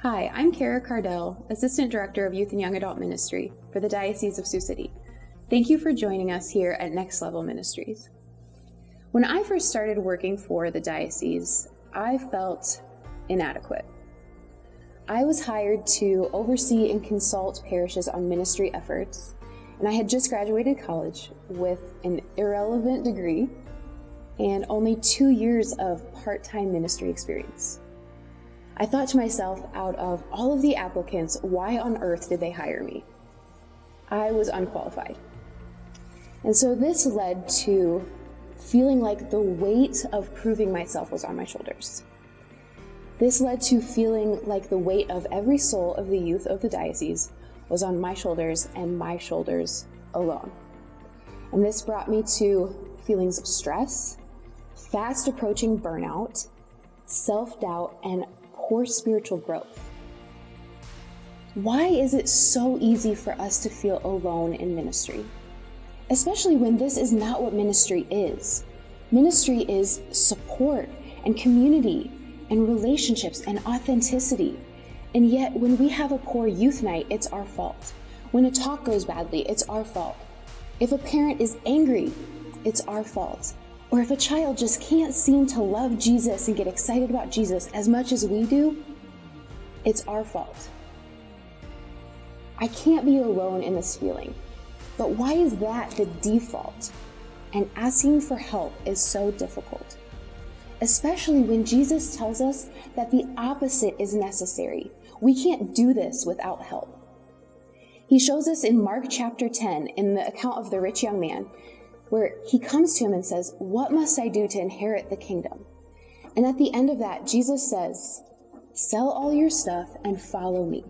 Hi, I'm Kardell, Assistant Director of Youth and Young Adult Ministry for the Diocese of Sioux City. Thank you for joining us here at Next Level Ministries. When I first started working for the diocese, I felt inadequate. I was hired to oversee and consult parishes on ministry efforts, and I had just graduated college with an irrelevant degree and only 2 years of part-time ministry experience. I thought to myself, out of all of the applicants, why on earth did they hire me? I was unqualified. And so this led to feeling like the weight of proving myself was on my shoulders. This led to feeling like the weight of every soul of the youth of the diocese was on my shoulders and my shoulders alone. And this brought me to feelings of stress, fast approaching burnout, self-doubt, and poor spiritual growth. Why is it so easy for us to feel alone in ministry? Especially when this is not what ministry is. Ministry is support and community and relationships and authenticity. And yet when we have a poor youth night, it's our fault. When a talk goes badly, it's our fault. If a parent is angry, it's our fault. Or if a child just can't seem to love Jesus and get excited about Jesus as much as we do, it's our fault. I can't be alone in this feeling. But why is that the default? And asking for help is so difficult. Especially when Jesus tells us that the opposite is necessary. We can't do this without help. He shows us in Mark chapter 10, in the account of the rich young man, where he comes to him and says, "What must I do to inherit the kingdom?" And at the end of that, Jesus says, "Sell all your stuff and follow me."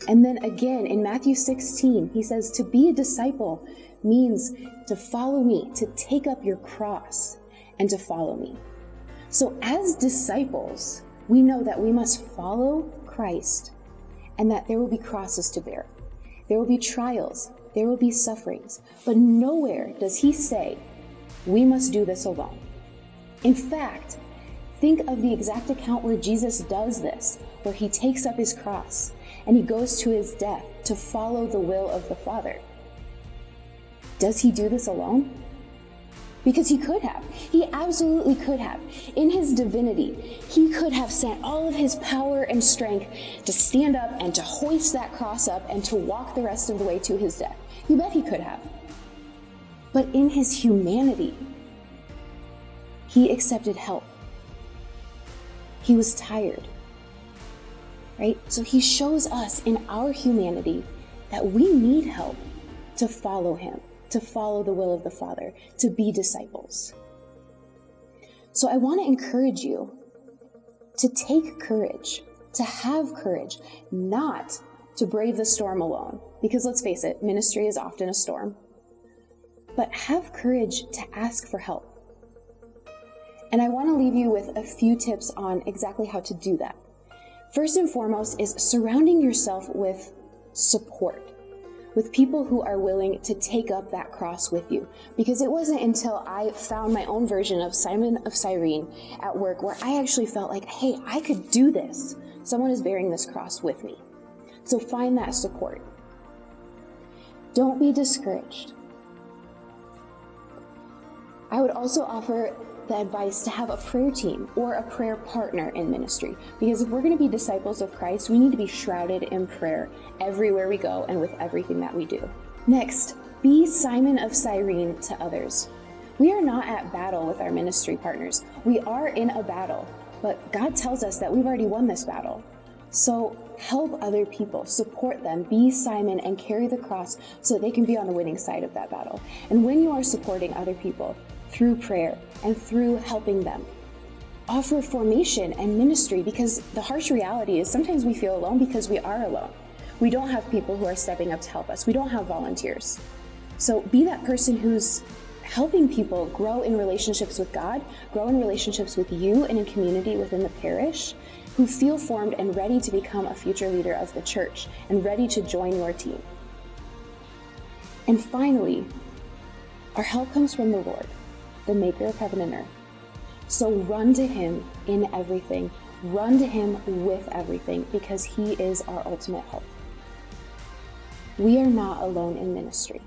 And then again in Matthew 16, he says, to be a disciple means to follow me, to take up your cross and to follow me. So as disciples, we know that we must follow Christ and that there will be crosses to bear. There will be trials. There will be sufferings, but nowhere does he say, we must do this alone. In fact, think of the exact account where Jesus does this, where he takes up his cross and he goes to his death to follow the will of the Father. Does he do this alone? Because he could have. He absolutely could have. In his divinity, he could have sent all of his power and strength to stand up and to hoist that cross up and to walk the rest of the way to his death. You bet he could have. But in his humanity, he accepted help. He was tired, right? So he shows us in our humanity that we need help to follow him, to follow the will of the Father, to be disciples. So I want to encourage you to take courage, to have courage, not to brave the storm alone. Because let's face it, ministry is often a storm. But have courage to ask for help. And I want to leave you with a few tips on exactly how to do that. First and foremost is surrounding yourself with support, with people who are willing to take up that cross with you. Because it wasn't until I found my own version of Simon of Cyrene at work where I actually felt like, hey, I could do this. Someone is bearing this cross with me. So find that support. Don't be discouraged. I would also offer the advice to have a prayer team or a prayer partner in ministry. Because if we're going to be disciples of Christ, we need to be shrouded in prayer everywhere we go and with everything that we do. Next, be Simon of Cyrene to others. We are not at battle with our ministry partners. We are in a battle, but God tells us that we've already won this battle. So help other people, support them, be Simon, and carry the cross so they can be on the winning side of that battle. And when you are supporting other people through prayer and through helping them, offer formation and ministry, because the harsh reality is sometimes we feel alone because we are alone. We don't have people who are stepping up to help us. We don't have volunteers. So be that person who's helping people grow in relationships with God, grow in relationships with you and in community within the parish, who feel formed and ready to become a future leader of the church and ready to join your team. And finally, our help comes from the Lord, the maker of heaven and earth. So run to him in everything. Run to Him with everything because He is our ultimate hope. We are not alone in ministry.